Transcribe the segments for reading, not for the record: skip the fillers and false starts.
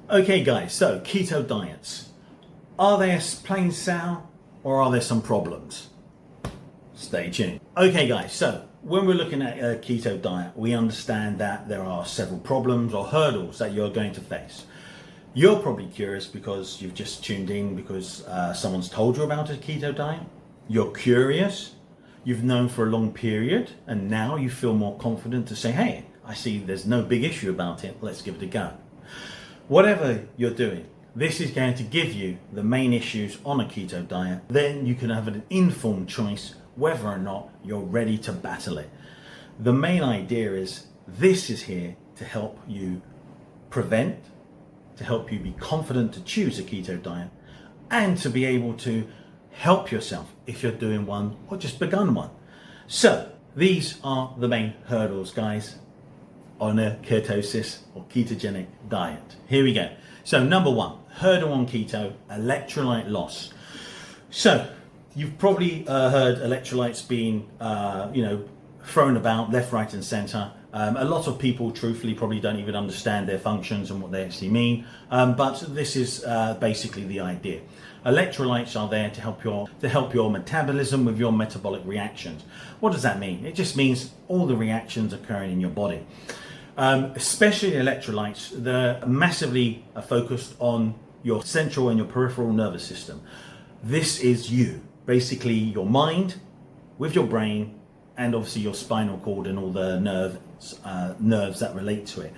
Okay guys, so keto diets. Are they plain sour or are there some problems? Stay tuned. Okay guys, so when we're looking at a keto diet, we understand that there are several problems or hurdles that you're going to face. You're probably curious because you've just tuned in because someone's told you about a keto diet. You're curious, you've known for a long period, and now you feel more confident to say, hey, I see there's no big issue about it, let's give it a go. Whatever you're doing, this is going to give you the main issues on a keto diet. Then you can have an informed choice whether or not you're ready to battle it. The main idea is this is here to help you prevent, to help you be confident to choose a keto diet, and to be able to help yourself if you're doing one or just begun one. So these are the main hurdles, guys, on a ketosis or ketogenic diet. Here we go. So number one, hurdle on keto, electrolyte loss. So you've probably heard electrolytes being, thrown about left, right, and center. A lot of people, truthfully, probably don't even understand their functions and what they actually mean. But this is basically the idea. Electrolytes are there to help your metabolism with your metabolic reactions. What does that mean? It just means all the reactions occurring in your body. Especially electrolytes, they're massively focused on your central and your peripheral nervous system. This is you, basically your mind with your brain and obviously your spinal cord and all the nerves that relate to it.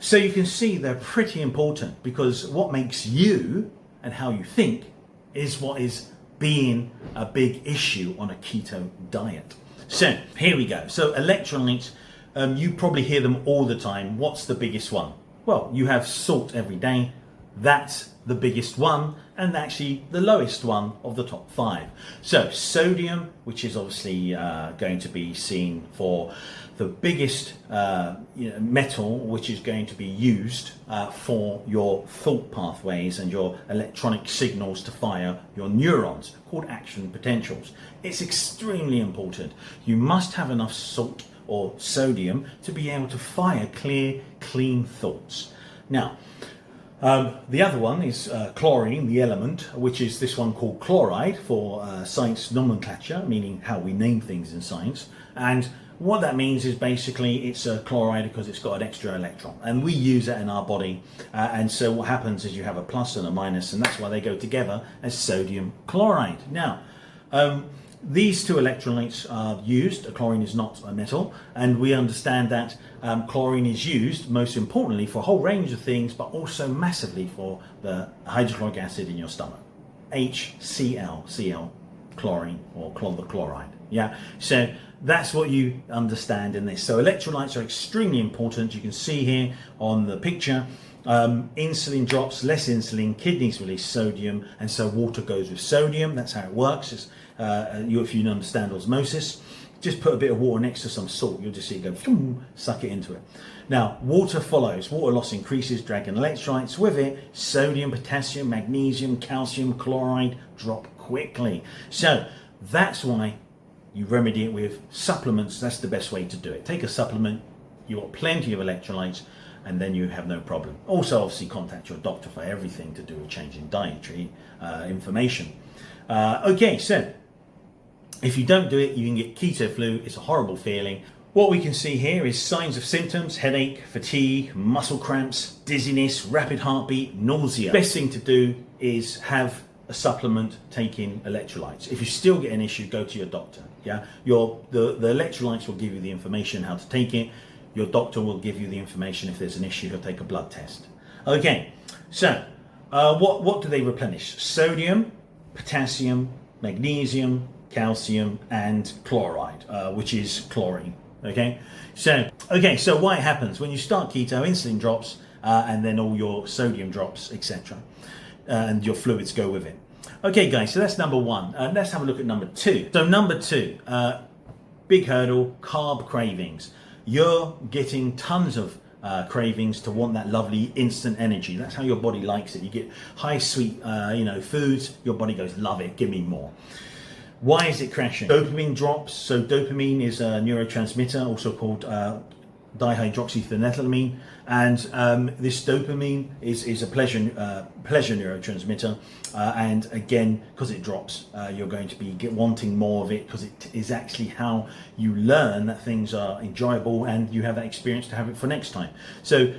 So you can see they're pretty important because what makes you and how you think is what is being a big issue on a keto diet. So here we go. So electrolytes, you probably hear them all the time. What's the biggest one? Well, you have salt every day. That's the biggest one and actually the lowest one of the top 5. So sodium, which is obviously going to be seen for the biggest metal, which is going to be used for your thought pathways and your electronic signals to fire your neurons, called action potentials. It's extremely important. You must have enough salt or sodium to be able to fire clear, clean thoughts. Now, the other one is chlorine, the element, which is this one called chloride for science nomenclature, meaning how we name things in science. And what that means is basically it's a chloride because it's got an extra electron. And we use that in our body. And so what happens is you have a plus and a minus, and that's why they go together as sodium chloride. Now, these two electrolytes are used. Chlorine is not a metal, and we understand that chlorine is used most importantly for a whole range of things, but also massively for the hydrochloric acid in your stomach. HCl, Cl, chlorine, or the chloride. Yeah, so that's what you understand in this. So electrolytes are extremely important. You can see here on the picture. Insulin drops, less insulin, kidneys release sodium, and so water goes with sodium. That's how it works. If you understand osmosis, just put a bit of water next to some salt, you'll just see it go, suck it into it. Now, water follows. Water loss increases, dragging electrolytes with it. Sodium, potassium, magnesium, calcium, chloride drop quickly. So that's why you remedy it with supplements. That's the best way to do it. Take a supplement, you've got plenty of electrolytes, and then you have no problem. Also, obviously, contact your doctor for everything to do with changing dietary information. Okay, so if you don't do it, you can get keto flu. It's a horrible feeling. What we can see here is signs of symptoms: headache, fatigue, muscle cramps, dizziness, rapid heartbeat, nausea. Best thing to do is have a supplement taking electrolytes. If you still get an issue, go to your doctor. Yeah, the electrolytes will give you the information how to take it. Your doctor will give you the information if there's an issue. He'll take a blood test. Okay, so what do they replenish? Sodium, potassium, magnesium, calcium, and chloride, which is chlorine. Okay, so what happens when you start keto? Insulin drops, and then all your sodium drops, etc., and your fluids go with it. Okay, guys, so that's number one. Let's have a look at number 2. So number 2, big hurdle: carb cravings. You're getting tons of cravings to want that lovely instant energy. That's how your body likes it. You get high sweet, foods. Your body goes, love it, give me more. Why is it crashing? Dopamine drops. So dopamine is a neurotransmitter, also called dihydroxyphenethylamine, and this dopamine is a pleasure neurotransmitter, and again, because it drops, you're going to be wanting more of it, because it is actually how you learn that things are enjoyable, and you have that experience to have it for next time. So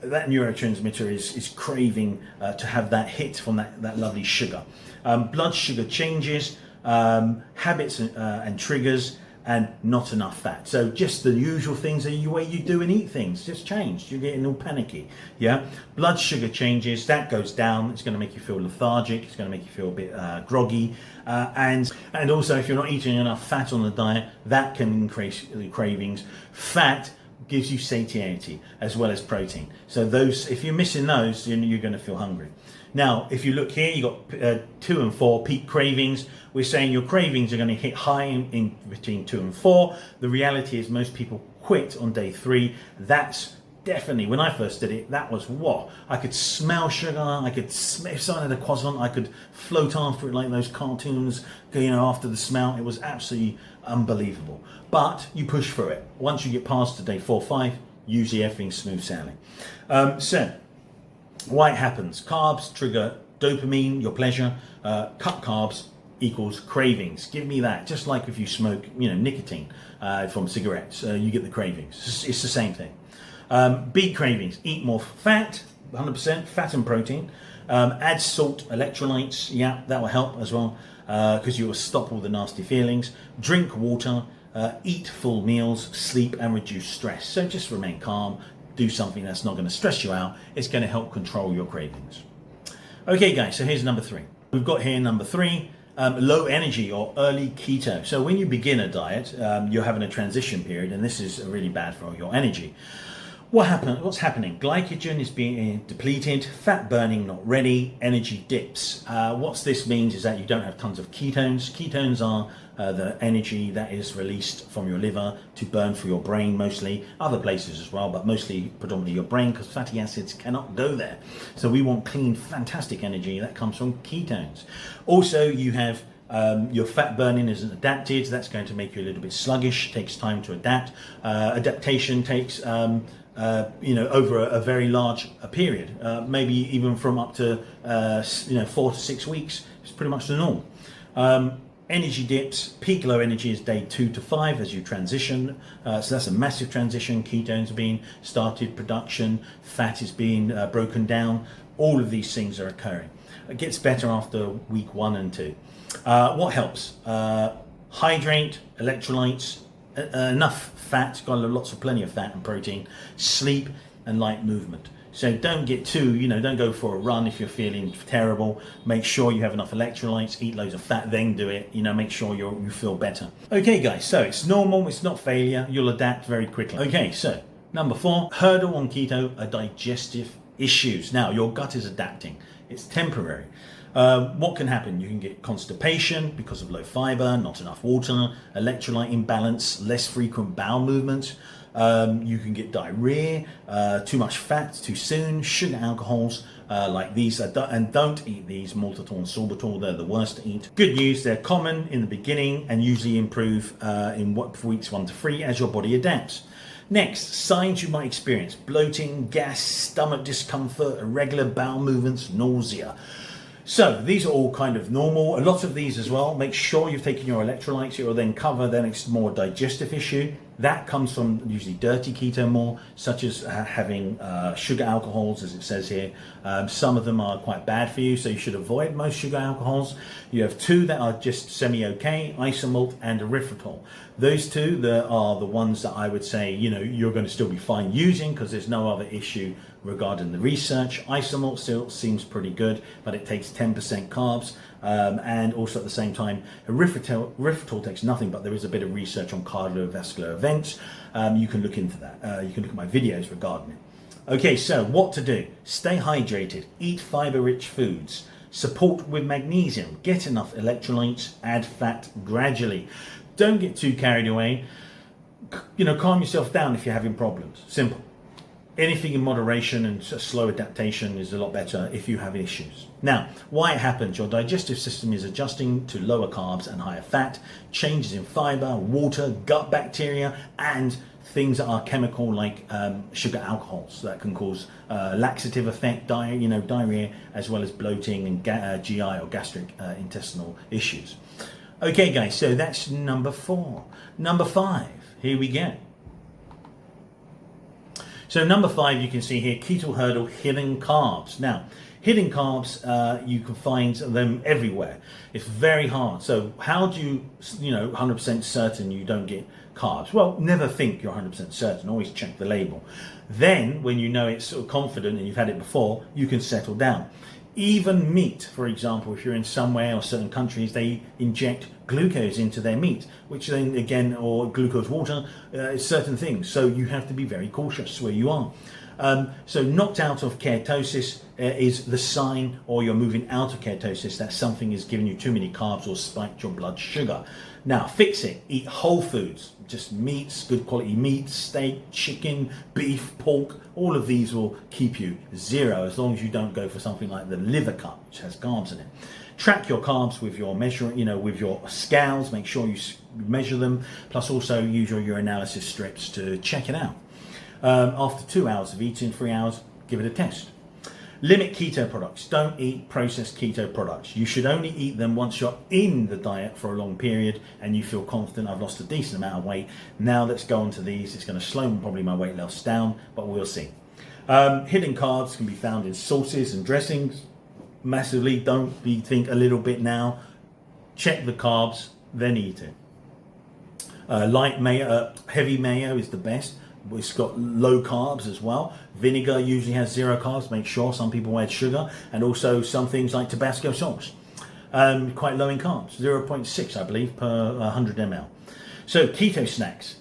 that neurotransmitter is craving to have that hit from that lovely sugar. Blood sugar changes, habits and triggers, and not enough fat. So just the usual things, the way you do and eat things, just changed. You're getting all panicky. Yeah. Blood sugar changes, that goes down. It's going to make you feel lethargic. It's going to make you feel a bit groggy. And also, if you're not eating enough fat on the diet, that can increase the cravings. Fat gives you satiety as well as protein. So those, if you're missing those, then you're going to feel hungry. Now, if you look here, you've got 2 and 4 peak cravings. We're saying your cravings are going to hit high in between 2 and 4. The reality is most people quit on day 3. That's definitely, when I first did it, that was what? I could smell sugar, I could smell, if someone had a croissant, I could float after it like those cartoons, after the smell. It was absolutely unbelievable. But you push through it. Once you get past to day 4, 5, usually everything's smooth sailing. So, why it happens? Carbs trigger dopamine, your pleasure. Cut carbs equals cravings. Give me that. Just like if you smoke, nicotine from cigarettes, you get the cravings. It's the same thing. Beat cravings. Eat more fat, 100% fat and protein. Add salt, electrolytes. Yeah, that will help as well, because you will stop all the nasty feelings. Drink water. Eat full meals. Sleep and reduce stress. So just remain calm. Do something that's not going to stress you out. It's going to help control your cravings. Okay, guys, so here's number 3. We've got here number 3, low energy or early keto. So when you begin a diet, you're having a transition period, and this is really bad for your energy. What's happening? Glycogen is being depleted, fat burning not ready, energy dips. What this means is that you don't have tons of ketones. Ketones are the energy that is released from your liver to burn for your brain, mostly, other places as well, but mostly predominantly your brain, because fatty acids cannot go there. So we want clean, fantastic energy that comes from ketones. Also, you have your fat burning isn't adapted. That's going to make you a little bit sluggish. Takes time to adapt. Adaptation takes over a very large period, maybe even from up to 4 to 6 weeks. It's pretty much the norm. Energy dips. Peak low energy is day 2 to 5 as you transition. So that's a massive transition. Ketones are being started, production, fat is being broken down. All of these things are occurring. It gets better after week 1 and 2. What helps? Hydrate, electrolytes, enough fat, plenty of fat and protein, sleep and light movement. So don't get don't go for a run if you're feeling terrible. Make sure you have enough electrolytes, eat loads of fat, then do it. Make sure you feel better. Okay, guys, so it's normal, it's not failure. You'll adapt very quickly. Okay, so number 4, hurdle on keto are digestive issues. Now, your gut is adapting. It's temporary. What can happen? You can get constipation because of low fiber, not enough water, electrolyte imbalance, less frequent bowel movements. You can get diarrhea, too much fat too soon, sugar alcohols like these, and don't eat these, maltitol and sorbitol. They're the worst to eat. Good news, they're common in the beginning and usually improve in weeks 1 to 3 as your body adapts. Next, signs you might experience: bloating, gas, stomach discomfort, irregular bowel movements, nausea. So these are all kind of normal. A lot of these as well. Make sure you've taken your electrolytes. It will then cover the next more digestive issue. That comes from usually dirty keto more, such as having sugar alcohols, as it says here. Some of them are quite bad for you, so you should avoid most sugar alcohols. You have 2 that are just semi-okay, isomalt and erythritol. Those 2 are the ones that I would say, you're going to still be fine using, because there's no other issue regarding the research. Isomalt still seems pretty good, but it takes 10% carbs. And also at the same time, erythritol takes nothing, but there is a bit of research on cardiovascular events. You can look into that. You can look at my videos regarding it. Okay, so what to do? Stay hydrated, eat fiber-rich foods, support with magnesium, get enough electrolytes, add fat gradually. Don't get too carried away. Calm yourself down if you're having problems. Simple. Anything in moderation and slow adaptation is a lot better if you have issues. Now, why it happens? Your digestive system is adjusting to lower carbs and higher fat, changes in fiber, water, gut bacteria, and things that are chemical like sugar alcohols that can cause laxative effect, diarrhea, as well as bloating and GI or gastric intestinal issues. Okay, guys, so that's number 4. Number 5, here we go. So number 5, you can see here, keto hurdle, hidden carbs. Now, hidden carbs, you can find them everywhere. It's very hard. So how do you 100% certain you don't get carbs? Well, never think you're 100% certain. Always check the label. Then, when you know it's sort of confident and you've had it before, you can settle down. Even meat, for example, if you're in somewhere or certain countries, they inject glucose into their meat, which then again, or glucose water, certain things. So you have to be very cautious where you are. So knocked out of ketosis is the sign, or you're moving out of ketosis, that something is giving you too many carbs or spiked your blood sugar. Now fix it. Eat whole foods, just meats, good quality meat, steak, chicken, beef, pork. All of these will keep you 0 as long as you don't go for something like the liver cut, which has carbs in it. Track your carbs with your with your scales. Make sure you measure them. Plus also use your urinalysis strips to check it out. After 2 hours of eating, 3 hours, give it a test. Limit keto products. Don't eat processed keto products. You should only eat them once you're in the diet for a long period and you feel confident, I've lost a decent amount of weight. Now let's go on to these. It's going to slow probably my weight loss down, but we'll see. Hidden carbs can be found in sauces and dressings. Massively, don't think a little bit now. Check the carbs, then eat it. Light mayo, heavy mayo is the best. It's got low carbs as well. Vinegar usually has 0 carbs. Make sure. Some people add sugar, and also some things like Tabasco sauce, quite low in carbs, 0.6 I believe per 100 ml. So keto snacks,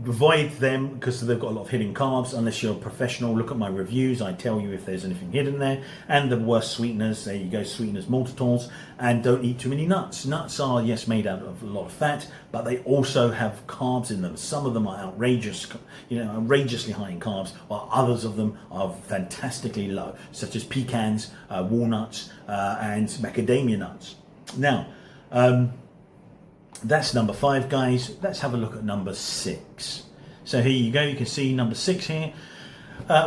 avoid them because they've got a lot of hidden carbs. Unless you're a professional, look at my reviews. I tell you if there's anything hidden there. And the worst sweeteners, there you go, sweeteners, maltitols. And don't eat too many nuts. Nuts are, yes, made out of a lot of fat, but they also have carbs in them. Some of them are outrageously high in carbs, while others of them are fantastically low, such as pecans, walnuts, and macadamia nuts. Now, that's number 5, guys. Let's have a look at number 6. So here you go. You can see number 6 here.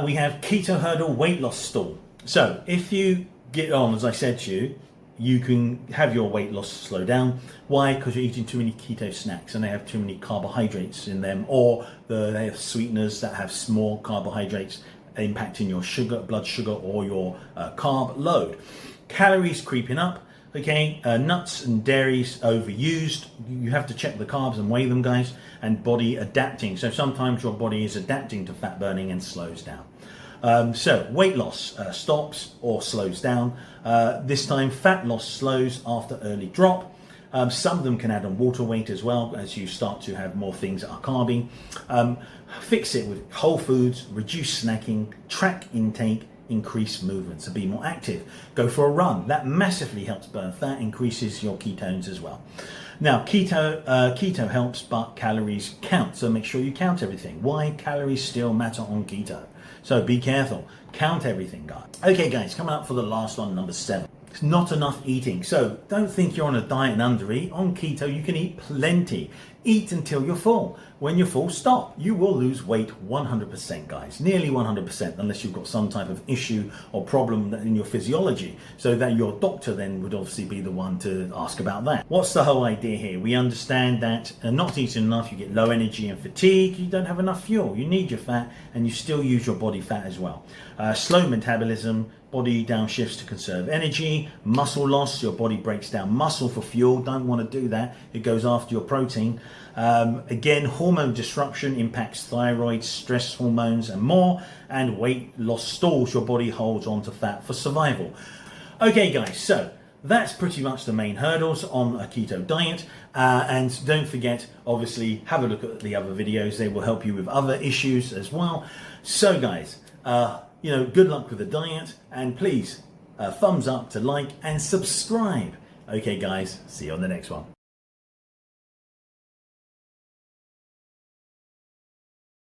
We have keto hurdle weight loss stall. So if you get on, as I said to you, you can have your weight loss slow down. Why? Because you're eating too many keto snacks and they have too many carbohydrates in them, or they have sweeteners that have small carbohydrates impacting your blood sugar, or your carb load. Calories creeping up. Okay, nuts and dairies overused. You have to check the carbs and weigh them, guys. And body adapting. So sometimes your body is adapting to fat burning and slows down. So weight loss stops or slows down. This time fat loss slows after early drop. Some of them can add on water weight as well as you start to have more things that are carby. Fix it with whole foods, reduce snacking, track intake, increase movement, so be more active. Go for a run. That massively helps burn fat, increases your ketones as well. Now, keto helps, but calories count, so make sure you count everything. Why? Calories still matter on keto, so be careful. Count everything, guys. Okay, guys, coming up for the last one, number 7. It's not enough eating. So don't think you're on a diet and undereat. On keto, you can eat plenty. Eat until you're full. When you're full, stop. You will lose weight 100%, guys. Nearly 100%, unless you've got some type of issue or problem in your physiology. So that your doctor then would obviously be the one to ask about that. What's the whole idea here? We understand that not eating enough, you get low energy and fatigue. You don't have enough fuel. You need your fat, and you still use your body fat as well. Slow metabolism. Body downshifts to conserve energy. Muscle loss, your body breaks down muscle for fuel. Don't want to do that. It goes after your protein. Again, hormone disruption impacts thyroid, stress hormones, and more. And weight loss stalls. Your body holds on to fat for survival. Okay, guys, so that's pretty much the main hurdles on a keto diet. And don't forget, obviously, have a look at the other videos. They will help you with other issues as well. So, guys, good luck with the diet, and please thumbs up to like and subscribe. Okay, guys, see you on the next one.